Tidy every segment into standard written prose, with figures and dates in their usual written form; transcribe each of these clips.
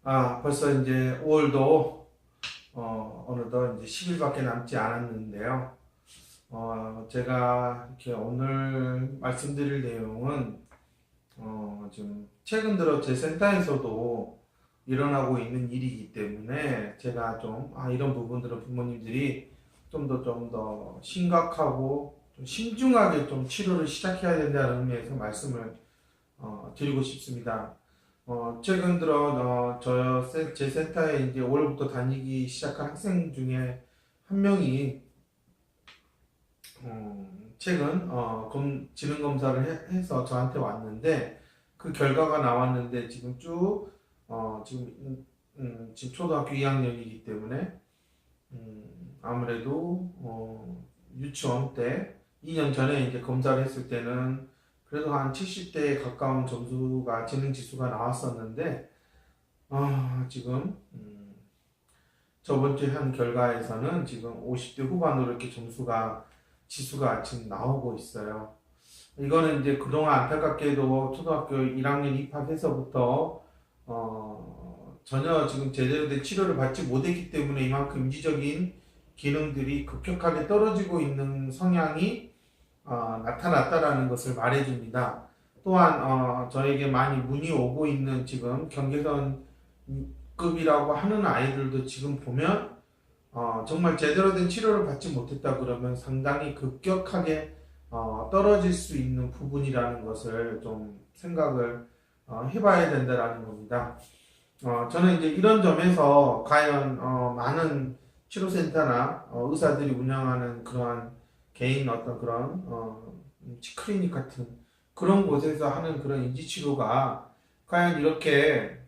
벌써 이제 5월도 어느덧 이제 10일밖에 남지 않았는데요. 제가 이렇게 오늘 말씀드릴 내용은 지금 최근 들어 제 센터에서도 일어나고 있는 일이기 때문에 제가 좀 이런 부분들은 부모님들이 좀 더 심각하고 좀 신중하게 좀 치료를 시작해야 된다는 의미에서 말씀을 드리고 싶습니다. 최근 들어 제 센터에 이제 5월부터 다니기 시작한 학생 중에 한 명이 최근 지능 검사를 해서 저한테 왔는데, 그 결과가 나왔는데 지금 쭉 지금 초등학교 2학년이기 때문에 아무래도 유치원 때 2년 전에 이제 검사를 했을 때는 그래도 한 70대에 가까운 점수가 지능 지수가 나왔었는데, 지금 저번 주에 한 결과에서는 지금 50대 후반으로 이렇게 지수가 지금 나오고 있어요. 이거는 이제 그동안 안타깝게도 초등학교 1학년 입학해서부터 전혀 지금 제대로 된 치료를 받지 못했기 때문에 이만큼 인지적인 기능들이 급격하게 떨어지고 있는 성향이 나타났다라는 것을 말해줍니다. 또한 저에게 많이 문의 오고 있는 지금 경계선급이라고 하는 아이들도 지금 보면 정말 제대로 된 치료를 받지 못했다 그러면 상당히 급격하게 떨어질 수 있는 부분이라는 것을 좀 생각을 해봐야 된다라는 겁니다. 저는 이제 이런 점에서 과연 많은 치료센터나 의사들이 운영하는 그러한 개인 어떤 그런 클리닉 같은 그런 곳에서 하는 그런 인지치료가 과연 이렇게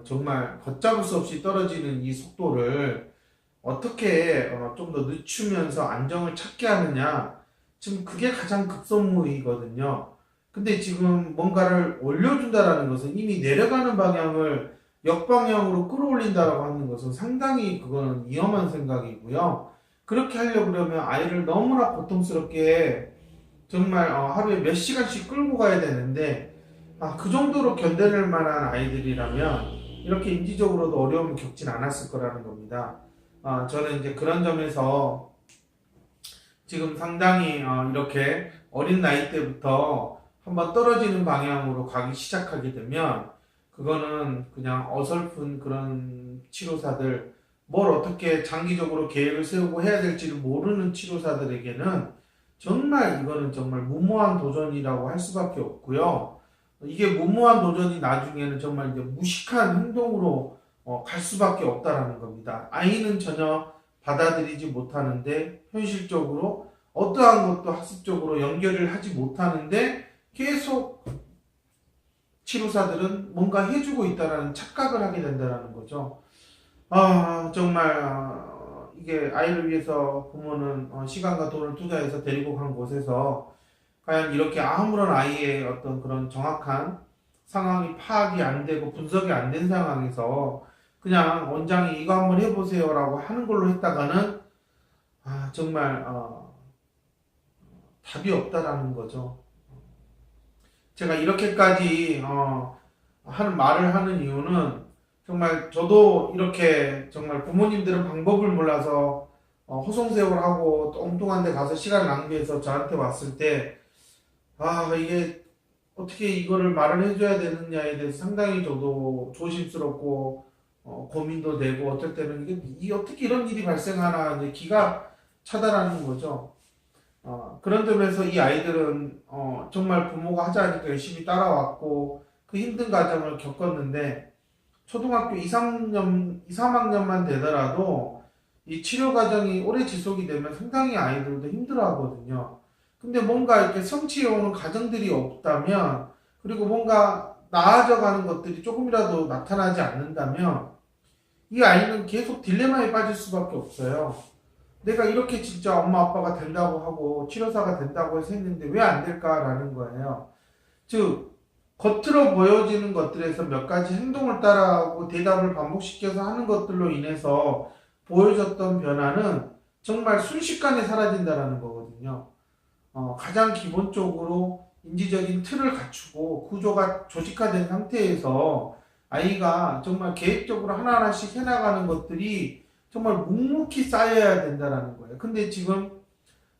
정말 걷잡을 수 없이 떨어지는 이 속도를 어떻게 좀 더 늦추면서 안정을 찾게 하느냐, 지금 그게 가장 급선무이거든요. 근데 지금 뭔가를 올려준다라는 것은 이미 내려가는 방향을 역방향으로 끌어올린다라고 하는 것은 상당히 그거는 위험한 생각이고요. 그렇게 하려고 그러면 아이를 너무나 고통스럽게 정말 하루에 몇 시간씩 끌고 가야 되는데, 그 정도로 견뎌낼 만한 아이들이라면 이렇게 인지적으로도 어려움을 겪진 않았을 거라는 겁니다. 저는 이제 그런 점에서 지금 상당히 이렇게 어린 나이 때부터 한번 떨어지는 방향으로 가기 시작하게 되면 그거는 그냥 어설픈 그런 치료사들, 뭘 어떻게 장기적으로 계획을 세우고 해야 될지를 모르는 치료사들에게는 정말 이거는 정말 무모한 도전이라고 할 수밖에 없고요. 이게 무모한 도전이 나중에는 정말 이제 무식한 행동으로 갈 수밖에 없다라는 겁니다. 아이는 전혀 받아들이지 못하는데 현실적으로 어떠한 것도 학습적으로 연결을 하지 못하는데 계속 치료사들은 뭔가 해주고 있다라는 착각을 하게 된다는 거죠. 정말 이게 아이를 위해서 부모는 시간과 돈을 투자해서 데리고 간 곳에서 과연 이렇게 아무런 아이의 어떤 그런 정확한 상황이 파악이 안 되고 분석이 안 된 상황에서 그냥 원장이 이거 한번 해보세요라고 하는 걸로 했다가는 정말 답이 없다라는 거죠. 제가 이렇게까지 하는 말을 하는 이유는 정말 저도 이렇게 정말 부모님들은 방법을 몰라서 허송세월하고 엉뚱한 데 가서 시간 낭비해서 저한테 왔을 때 이게 어떻게 이거를 말을 해줘야 되느냐에 대해서 상당히 저도 조심스럽고 고민도 되고, 어떨 때는 이게 어떻게 이런 일이 발생하나 이제 기가 차다라는 거죠. 그런 점에서 이 아이들은 정말 부모가 하자니까 열심히 따라왔고 그 힘든 과정을 겪었는데, 초등학교 2, 3학년만 되더라도 이 치료 과정이 오래 지속이 되면 상당히 아이들도 힘들어 하거든요. 근데 뭔가 이렇게 성취해 오는 과정들이 없다면, 그리고 뭔가 나아져 가는 것들이 조금이라도 나타나지 않는다면 이 아이는 계속 딜레마에 빠질 수밖에 없어요. 내가 이렇게 진짜 엄마 아빠가 된다고 하고 치료사가 된다고 해서 했는데 왜 안 될까라는 거예요. 즉, 겉으로 보여지는 것들에서 몇 가지 행동을 따라하고 대답을 반복시켜서 하는 것들로 인해서 보여졌던 변화는 정말 순식간에 사라진다는 거거든요. 가장 기본적으로 인지적인 틀을 갖추고 구조가 조직화된 상태에서 아이가 정말 계획적으로 하나하나씩 해나가는 것들이 정말 묵묵히 쌓여야 된다라는 거예요. 근데 지금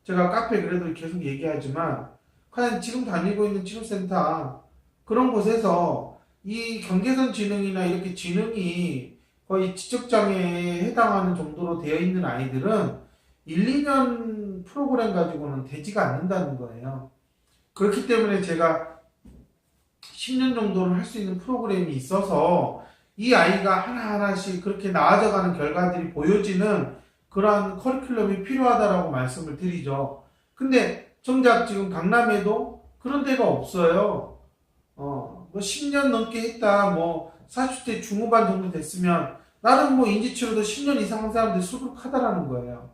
제가 카페 그래도 계속 얘기하지만 과연 지금 다니고 있는 치료센터 그런 곳에서 이 경계선 지능이나 이렇게 지능이 거의 지적장애에 해당하는 정도로 되어 있는 아이들은 1, 2년 프로그램 가지고는 되지가 않는다는 거예요. 그렇기 때문에 제가 10년 정도는 할 수 있는 프로그램이 있어서 이 아이가 하나하나씩 그렇게 나아져가는 결과들이 보여지는 그러한 커리큘럼이 필요하다라고 말씀을 드리죠. 근데 정작 지금 강남에도 그런 데가 없어요. 뭐 10년 넘게 했다, 뭐 40대 중후반 정도 됐으면 나는 뭐 인지치료도 10년 이상 한 사람들이 수두룩하다라는 거예요.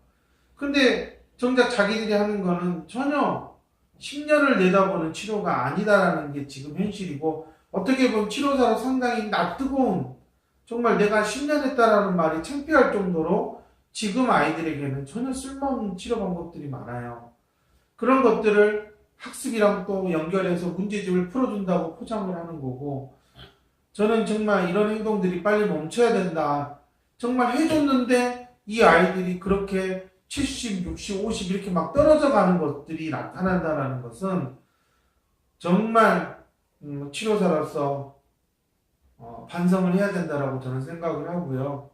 근데 정작 자기들이 하는 거는 전혀 10년을 내다보는 치료가 아니다라는 게 지금 현실이고, 어떻게 보면 치료사로 상당히 낯뜨거운, 정말 내가 10년 했다라는 말이 창피할 정도로 지금 아이들에게는 전혀 쓸모없는 치료 방법들이 많아요. 그런 것들을 학습이랑 또 연결해서 문제집을 풀어준다고 포장을 하는 거고, 저는 정말 이런 행동들이 빨리 멈춰야 된다. 정말 해줬는데 이 아이들이 그렇게 70, 60, 50 이렇게 막 떨어져 가는 것들이 나타난다는 것은 정말 치료사로서 반성을 해야 된다라고 저는 생각을 하고요.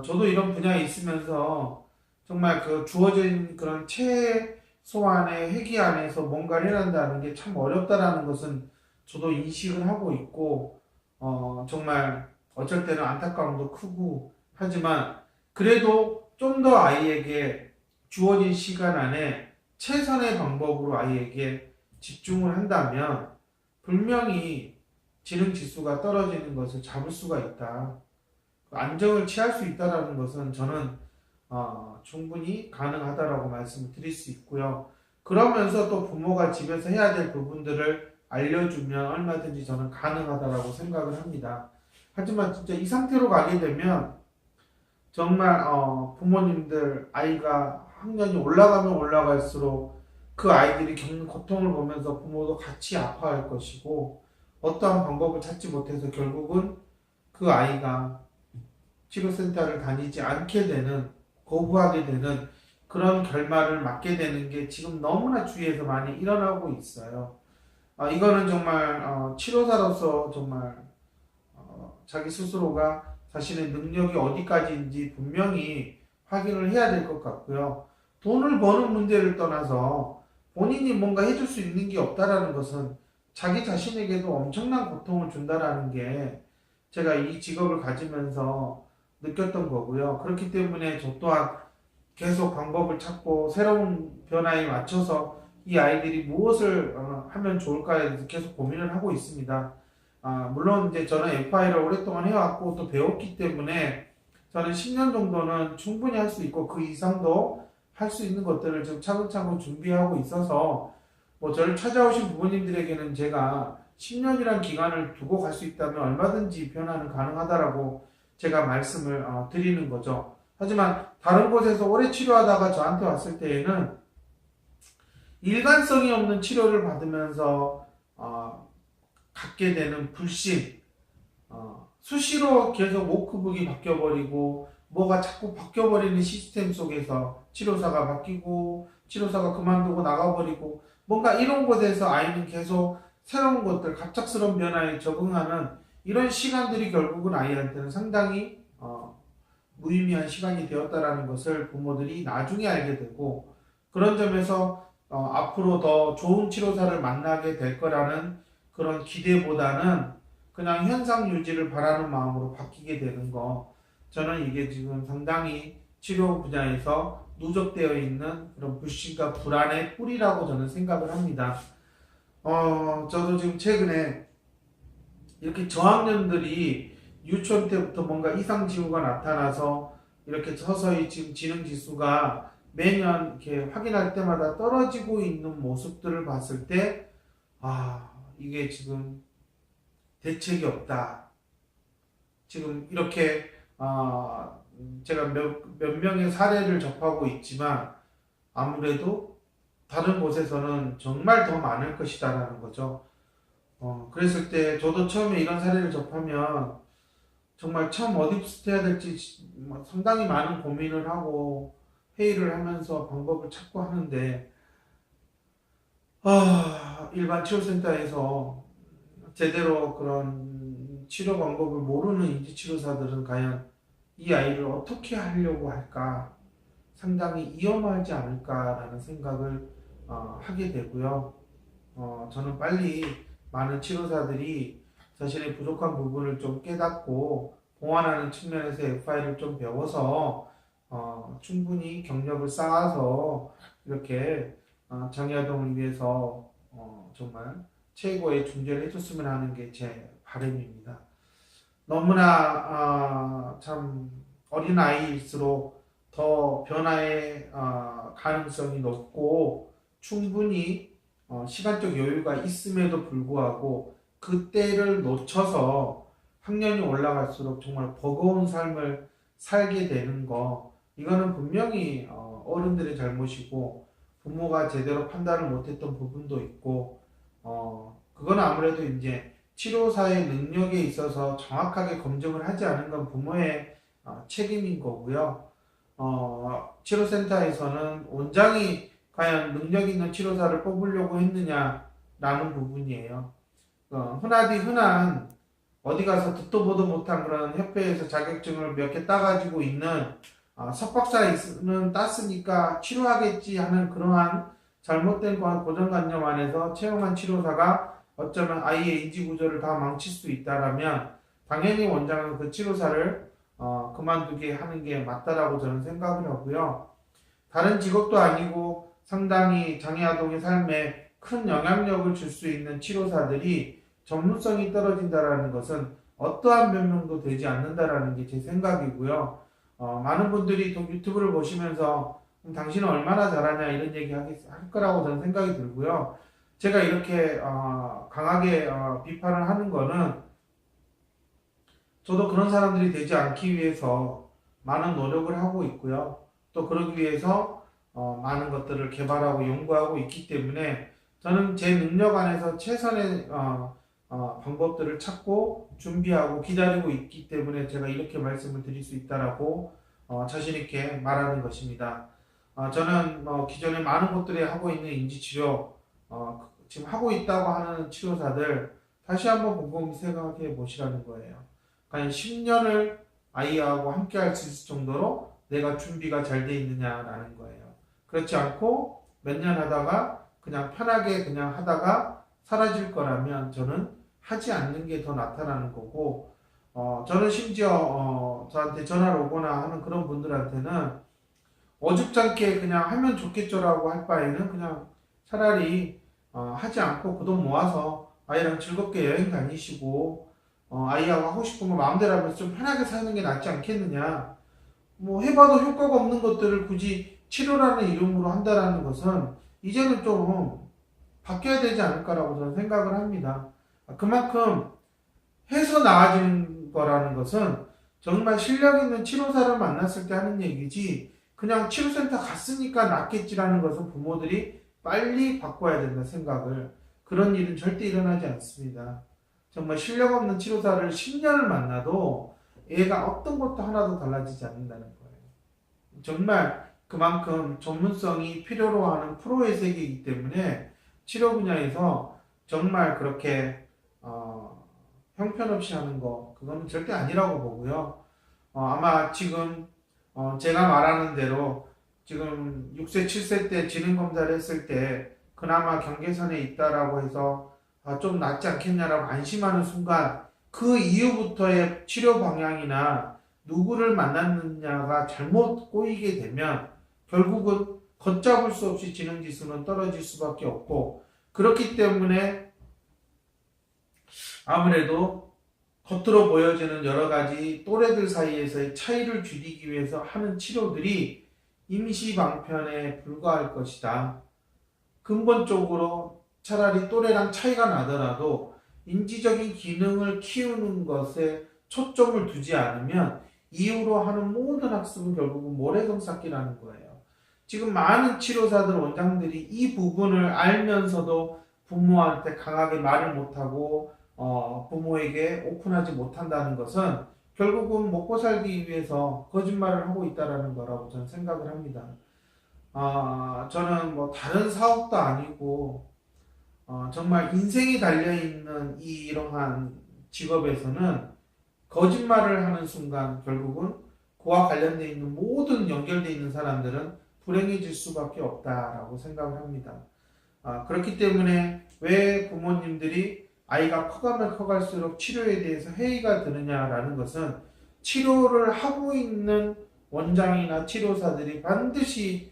저도 이런 분야에 있으면서 정말 그 주어진 그런 최소한의 회기 안에서 뭔가를 해낸다는 게 참 어렵다라는 것은 저도 인식을 하고 있고, 정말 어쩔 때는 안타까움도 크고 하지만 그래도 좀 더 아이에게 주어진 시간 안에 최선의 방법으로 아이에게 집중을 한다면 분명히 지능 지수가 떨어지는 것을 잡을 수가 있다. 안정을 취할 수 있다는 것은 저는 충분히 가능하다라고 말씀을 드릴 수 있고요. 그러면서 또 부모가 집에서 해야 될 부분들을 알려주면 얼마든지 저는 가능하다라고 생각을 합니다. 하지만 진짜 이 상태로 가게 되면 정말 부모님들 아이가 학년이 올라가면 올라갈수록 그 아이들이 겪는 고통을 보면서 부모도 같이 아파할 것이고, 어떠한 방법을 찾지 못해서 결국은 그 아이가 치료센터를 다니지 않게 되는, 거부하게 되는 그런 결말을 맞게 되는 게 지금 너무나 주위에서 많이 일어나고 있어요. 이거는 정말 치료사로서 정말 자기 스스로가 자신의 능력이 어디까지인지 분명히 확인을 해야 될 것 같고요. 돈을 버는 문제를 떠나서 본인이 뭔가 해줄 수 있는 게 없다라는 것은 자기 자신에게도 엄청난 고통을 준다라는 게 제가 이 직업을 가지면서 느꼈던 거고요. 그렇기 때문에 저 또한 계속 방법을 찾고 새로운 변화에 맞춰서 이 아이들이 무엇을 하면 좋을까에 대해서 계속 고민을 하고 있습니다. 물론 이제 저는 FI를 오랫동안 해왔고 또 배웠기 때문에 저는 10년 정도는 충분히 할 수 있고 그 이상도 할 수 있는 것들을 지금 차근차근 준비하고 있어서, 뭐 저를 찾아오신 부모님들에게는 제가 10년이란 기간을 두고 갈 수 있다면 얼마든지 변화는 가능하다라고 제가 말씀을 드리는 거죠. 하지만 다른 곳에서 오래 치료하다가 저한테 왔을 때에는 일관성이 없는 치료를 받으면서 갖게 되는 불신, 수시로 계속 워크북이 바뀌어버리고 뭐가 자꾸 바뀌어버리는 시스템 속에서 치료사가 바뀌고 치료사가 그만두고 나가버리고, 뭔가 이런 곳에서 아이는 계속 새로운 것들, 갑작스러운 변화에 적응하는 이런 시간들이 결국은 아이한테는 상당히 무의미한 시간이 되었다라는 것을 부모들이 나중에 알게 되고, 그런 점에서 앞으로 더 좋은 치료사를 만나게 될 거라는 그런 기대보다는 그냥 현상 유지를 바라는 마음으로 바뀌게 되는 거, 저는 이게 지금 상당히 치료 분야에서 누적되어 있는 그런 불신과 불안의 뿌리라고 저는 생각을 합니다. 저도 지금 최근에 이렇게 저학년들이 유치원 때부터 뭔가 이상 징후가 나타나서 이렇게 서서히 지금 지능 지수가 매년 이렇게 확인할 때마다 떨어지고 있는 모습들을 봤을 때, 이게 지금 대책이 없다. 지금 이렇게 제가 몇 명의 사례를 접하고 있지만 아무래도 다른 곳에서는 정말 더 많을 것이다라는 거죠. 그랬을 때 저도 처음에 이런 사례를 접하면 정말 처음 어디부터 해야 될지 상당히 많은 고민을 하고 회의를 하면서 방법을 찾고 하는데, 일반 치료센터에서 제대로 그런 치료 방법을 모르는 인지치료사들은 과연 이 아이를 어떻게 하려고 할까, 상당히 위험하지 않을까라는 생각을 하게 되고요. 저는 빨리 많은 치료사들이 자신의 부족한 부분을 좀 깨닫고 보완하는 측면에서 FI를 좀 배워서 충분히 경력을 쌓아서 이렇게 장애아동을 위해서 정말 최고의 존재를 해줬으면 하는 게 제 바람입니다. 너무나 참 어린 아이일수록 더 변화의 가능성이 높고 충분히 시간적 여유가 있음에도 불구하고 그때를 놓쳐서 학년이 올라갈수록 정말 버거운 삶을 살게 되는 거, 이거는 분명히 어른들의 잘못이고 부모가 제대로 판단을 못했던 부분도 있고, 그건 아무래도 이제 치료사의 능력에 있어서 정확하게 검증을 하지 않은 건 부모의 책임인 거고요. 치료센터에서는 원장이 과연 능력 있는 치료사를 뽑으려고 했느냐라는 부분이에요. 흔한 어디 가서 듣도 보도 못한 그런 협회에서 자격증을 몇 개 따가지고 있는 석박사는 땄으니까 치료하겠지 하는 그러한 잘못된 고정관념 안에서 채용한 치료사가 어쩌면 아이의 인지구조를 다 망칠 수 있다라면 당연히 원장은 그 치료사를 그만두게 하는 게 맞다라고 저는 생각을 하고요. 다른 직업도 아니고 상당히 장애아동의 삶에 큰 영향력을 줄 수 있는 치료사들이 전문성이 떨어진다라는 것은 어떠한 변명도 되지 않는다라는 게 제 생각이고요. 많은 분들이 유튜브를 보시면서 당신은 얼마나 잘하냐 이런 얘기 할 거라고 저는 생각이 들고요. 제가 이렇게 강하게 비판을 하는 거는 저도 그런 사람들이 되지 않기 위해서 많은 노력을 하고 있고요. 또 그러기 위해서 많은 것들을 개발하고 연구하고 있기 때문에 저는 제 능력 안에서 최선의 방법들을 찾고 준비하고 기다리고 있기 때문에 제가 이렇게 말씀을 드릴 수 있다라고 자신 있게 말하는 것입니다. 저는 기존에 많은 곳들이 하고 있는 인지치료, 지금 하고 있다고 하는 치료사들 다시 한번 곰곰이 생각해 보시라는 거예요. 과연 10년을 아이하고 함께 할 수 있을 정도로 내가 준비가 잘 돼 있느냐라는 거예요. 그렇지 않고 몇 년 하다가 그냥 편하게 그냥 하다가 사라질 거라면 저는 하지 않는 게 더 나타나는 거고, 저는 심지어 저한테 전화를 오거나 하는 그런 분들한테는 어줍잖게 그냥 하면 좋겠죠라고 할 바에는 그냥 차라리 하지 않고 그 돈 모아서 아이랑 즐겁게 여행 다니시고 아이하고 하고 싶은 거 마음대로 하면서 좀 편하게 사는 게 낫지 않겠느냐. 뭐 해봐도 효과가 없는 것들을 굳이 치료라는 이름으로 한다라는 것은 이제는 좀 바뀌어야 되지 않을까라고 저는 생각을 합니다. 그만큼 해서 나아지는 거라는 것은 정말 실력 있는 치료사를 만났을 때 하는 얘기지, 그냥 치료센터 갔으니까 낫겠지라는 것은 부모들이 빨리 바꿔야 된다 생각을. 그런 일은 절대 일어나지 않습니다. 정말 실력 없는 치료사를 10년을 만나도 애가 어떤 것도 하나도 달라지지 않는다는 거예요. 정말 그만큼 전문성이 필요로 하는 프로의 세계이기 때문에 치료 분야에서 정말 그렇게 형편없이 하는 거, 그거는 절대 아니라고 보고요. 아마 지금 제가 말하는 대로 지금 6세, 7세 때 지능검사를 했을 때 그나마 경계선에 있다라고 해서 좀 낫지 않겠냐라고 안심하는 순간 그 이후부터의 치료 방향이나 누구를 만났느냐가 잘못 꼬이게 되면 결국은 걷잡을 수 없이 지능지수는 떨어질 수밖에 없고, 그렇기 때문에 아무래도 겉으로 보여지는 여러 가지 또래들 사이에서의 차이를 줄이기 위해서 하는 치료들이 임시방편에 불과할 것이다. 근본적으로 차라리 또래랑 차이가 나더라도 인지적인 기능을 키우는 것에 초점을 두지 않으면 이후로 하는 모든 학습은 결국은 모래성 쌓기라는 거예요. 지금 많은 치료사들, 원장들이 이 부분을 알면서도 부모한테 강하게 말을 못하고 부모에게 오픈하지 못한다는 것은 결국은 먹고 살기 위해서 거짓말을 하고 있다라는 거라고 저는 생각을 합니다. 저는 뭐 다른 사업도 아니고 정말 인생이 달려있는 이러한 직업에서는 거짓말을 하는 순간 결국은 그와 관련되어 있는 모든 연결되어 있는 사람들은 불행해질 수밖에 없다라고 생각을 합니다. 그렇기 때문에 왜 부모님들이 아이가 커가면 커갈수록 치료에 대해서 회의가 드느냐라는 것은 치료를 하고 있는 원장이나 치료사들이 반드시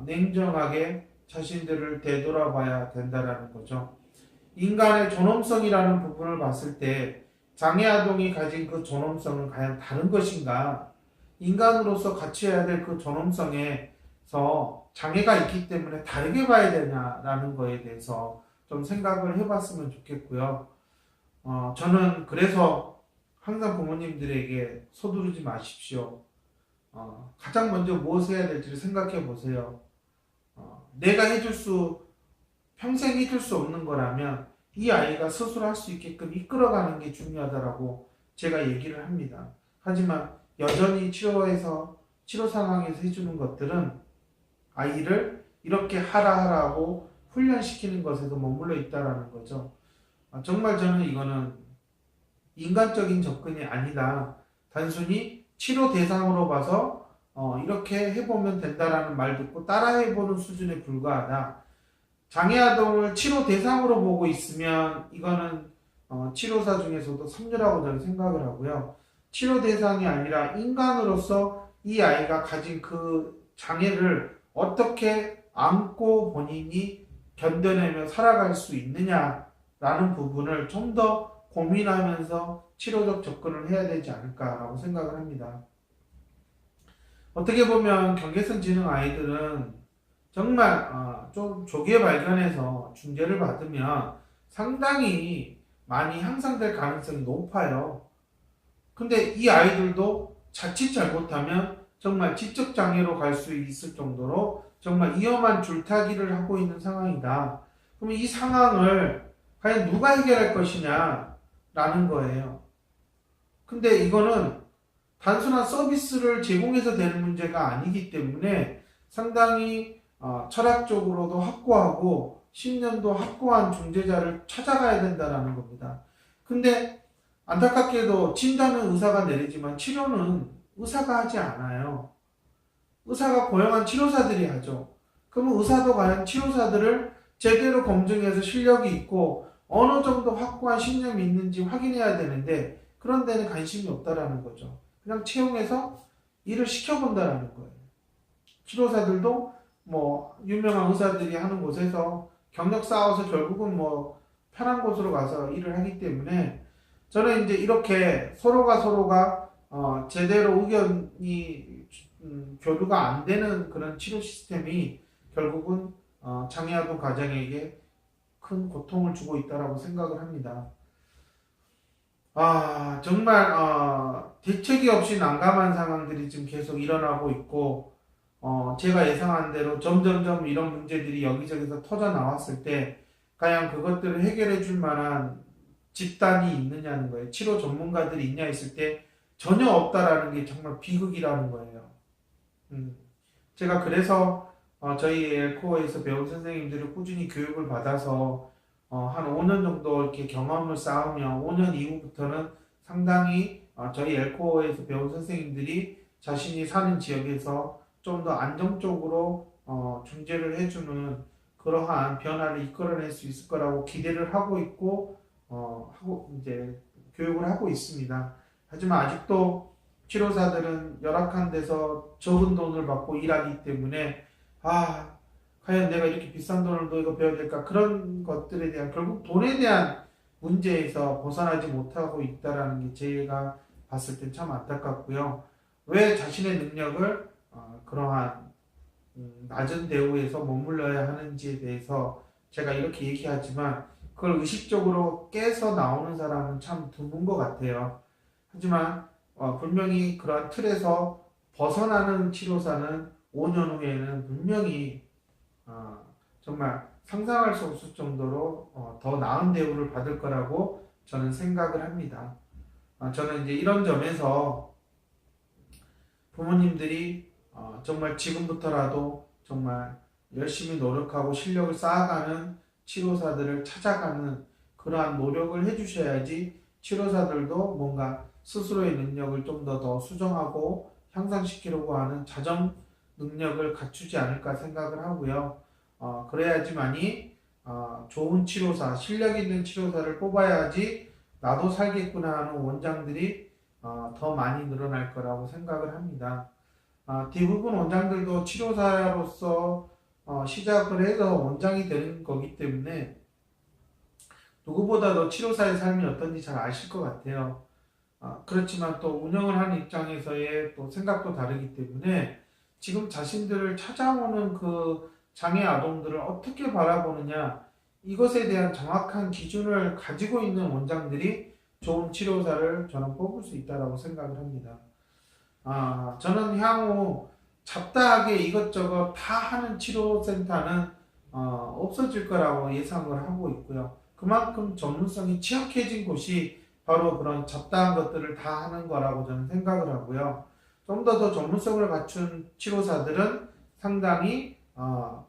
냉정하게 자신들을 되돌아봐야 된다라는 거죠. 인간의 존엄성이라는 부분을 봤을 때 장애아동이 가진 그 존엄성은 과연 다른 것인가? 인간으로서 갖춰야 될 그 존엄성에서 장애가 있기 때문에 다르게 봐야 되냐라는 거에 대해서 좀 생각을 해봤으면 좋겠고요. 저는 그래서 항상 부모님들에게 서두르지 마십시오. 가장 먼저 무엇을 해야 될지를 생각해 보세요. 내가 평생 해줄 수 없는 거라면 이 아이가 스스로 할 수 있게끔 이끌어가는 게 중요하다라고 제가 얘기를 합니다. 하지만 여전히 치료 상황에서 해주는 것들은 아이를 이렇게 하라고 훈련시키는 것에도 머물러 있다라는 거죠. 정말 저는 이거는 인간적인 접근이 아니다. 단순히 치료 대상으로 봐서 이렇게 해보면 된다라는 말 듣고 따라해보는 수준에 불과하다. 장애아동을 치료 대상으로 보고 있으면 이거는 치료사 중에서도 선녀라고 저는 생각을 하고요. 치료 대상이 아니라 인간으로서 이 아이가 가진 그 장애를 어떻게 안고 본인이 견뎌내며 살아갈 수 있느냐라는 부분을 좀 더 고민하면서 치료적 접근을 해야 되지 않을까라고 생각을 합니다. 어떻게 보면 경계선 지능 아이들은 정말 좀 조기에 발견해서 중재를 받으면 상당히 많이 향상될 가능성이 높아요. 근데 이 아이들도 자칫 잘못하면 정말 지적장애로 갈 수 있을 정도로 정말 위험한 줄타기를 하고 있는 상황이다. 그럼 이 상황을 과연 누가 해결할 것이냐라는 거예요. 근데 이거는 단순한 서비스를 제공해서 되는 문제가 아니기 때문에 상당히 철학적으로도 확고하고 신념도 확고한 중재자를 찾아가야 된다는 겁니다. 근데 안타깝게도 진단은 의사가 내리지만 치료는 의사가 하지 않아요. 의사가 고용한 치료사들이 하죠. 그러면 의사도 과연 치료사들을 제대로 검증해서 실력이 있고 어느 정도 확고한 신념이 있는지 확인해야 되는데 그런 데는 관심이 없다라는 거죠. 그냥 채용해서 일을 시켜본다라는 거예요. 치료사들도 뭐 유명한 의사들이 하는 곳에서 경력 쌓아서 결국은 뭐 편한 곳으로 가서 일을 하기 때문에 저는 이제 이렇게 서로가 제대로 의견이 교류가 안 되는 그런 치료 시스템이 결국은 장애아동 가정에게 큰 고통을 주고 있다라고 생각을 합니다. 정말 대책이 없이 난감한 상황들이 지금 계속 일어나고 있고 제가 예상한 대로 점점점 이런 문제들이 여기저기서 터져 나왔을 때 과연 그것들을 해결해 줄 만한 집단이 있느냐는 거예요. 치료 전문가들이 있냐 했을 때 전혀 없다라는 게 정말 비극이라는 거예요. 제가 그래서 저희 엘코어에서 배운 선생님들을 꾸준히 교육을 받아서 한 5년 정도 이렇게 경험을 쌓으면 5년 이후부터는 상당히 저희 엘코어에서 배운 선생님들이 자신이 사는 지역에서 좀 더 안정적으로 중재를 해주는 그러한 변화를 이끌어낼 수 있을 거라고 기대를 하고 있고 이제 교육을 하고 있습니다. 하지만 아직도 치료사들은 열악한 데서 적은 돈을 받고 일하기 때문에 과연 내가 이렇게 비싼 돈을 더 배워야 될까 그런 것들에 대한 결국 돈에 대한 문제에서 벗어나지 못하고 있다는 게 제가 봤을 때 참 안타깝고요. 왜 자신의 능력을 그러한 낮은 대우에서 머물러야 하는지에 대해서 제가 이렇게 얘기하지만 그걸 의식적으로 깨서 나오는 사람은 참 드문 것 같아요. 하지만 분명히 그런 틀에서 벗어나는 치료사는 5년 후에는 분명히 정말 상상할 수 없을 정도로 더 나은 대우를 받을 거라고 저는 생각을 합니다. 저는 이제 이런 점에서 부모님들이 정말 지금부터라도 정말 열심히 노력하고 실력을 쌓아가는 치료사들을 찾아가는 그러한 노력을 해주셔야지 치료사들도 뭔가 스스로의 능력을 좀 더 수정하고 향상시키려고 하는 자정 능력을 갖추지 않을까 생각을 하고요. 그래야지만이 좋은 치료사, 실력 있는 치료사를 뽑아야지 나도 살겠구나 하는 원장들이 더 많이 늘어날 거라고 생각을 합니다. 대부분 원장들도 치료사로서 시작을 해서 원장이 되는 거기 때문에 누구보다도 치료사의 삶이 어떤지 잘 아실 것 같아요. 그렇지만 또 운영을 하는 입장에서의 또 생각도 다르기 때문에 지금 자신들을 찾아오는 그 장애 아동들을 어떻게 바라보느냐, 이것에 대한 정확한 기준을 가지고 있는 원장들이 좋은 치료사를 저는 뽑을 수 있다고 생각을 합니다. 저는 향후 잡다하게 이것저것 다 하는 치료센터는 없어질 거라고 예상을 하고 있고요. 그만큼 전문성이 취약해진 곳이 바로 그런 잡다한 것들을 다 하는 거라고 저는 생각을 하고요. 좀 더 전문성을 갖춘 치료사들은 상당히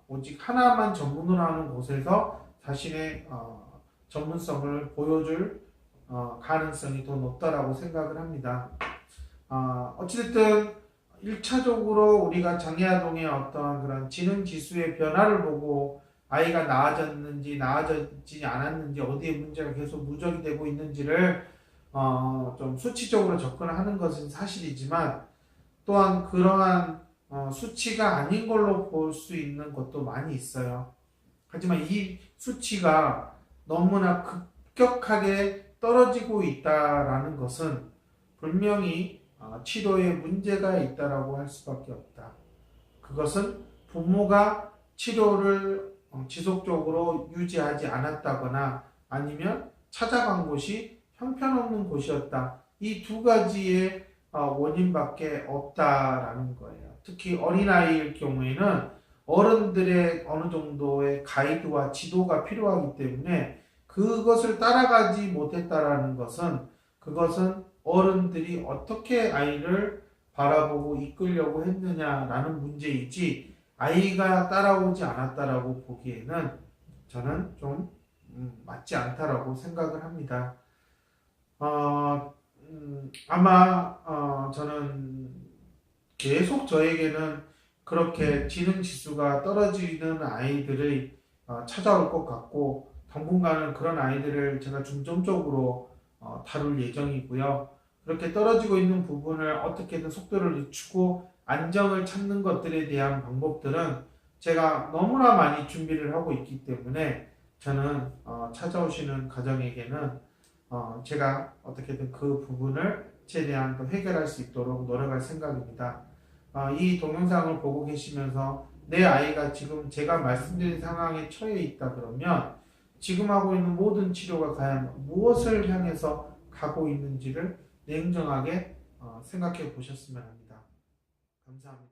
오직 하나만 전문으로 하는 곳에서 자신의 전문성을 보여줄 가능성이 더 높다라고 생각을 합니다. 어찌됐든 1차적으로 우리가 장애아동의 어떤 그런 지능 지수의 변화를 보고 아이가 나아졌는지 나아지지 않았는지 어디에 문제가 계속 누적이 되고 있는지를 좀 수치적으로 접근하는 것은 사실이지만 또한 그러한 수치가 아닌 걸로 볼 수 있는 것도 많이 있어요. 하지만 이 수치가 너무나 급격하게 떨어지고 있다라는 것은 분명히 치료에 문제가 있다라고 할 수밖에 없다. 그것은 부모가 치료를 지속적으로 유지하지 않았다거나 아니면 찾아간 곳이 형편없는 곳이었다. 이 두 가지의 원인밖에 없다라는 거예요. 특히 어린아이일 경우에는 어른들의 어느 정도의 가이드와 지도가 필요하기 때문에 그것을 따라가지 못했다라는 것은 그것은 어른들이 어떻게 아이를 바라보고 이끌려고 했느냐라는 문제이지 아이가 따라오지 않았다라고 보기에는 저는 좀 맞지 않다라고 생각을 합니다. 아마 저는 계속 저에게는 그렇게 지능 지수가 떨어지는 아이들이 찾아올 것 같고 당분간은 그런 아이들을 제가 중점적으로 다룰 예정이고요. 그렇게 떨어지고 있는 부분을 어떻게든 속도를 늦추고 안정을 찾는 것들에 대한 방법들은 제가 너무나 많이 준비를 하고 있기 때문에 저는 찾아오시는 가정에게는 제가 어떻게든 그 부분을 최대한 또 해결할 수 있도록 노력할 생각입니다. 이 동영상을 보고 계시면서 내 아이가 지금 제가 말씀드린 상황에 처해 있다 그러면 지금 하고 있는 모든 치료가 과연 무엇을 향해서 가고 있는지를 냉정하게 생각해 보셨으면 합니다. 감사합니다.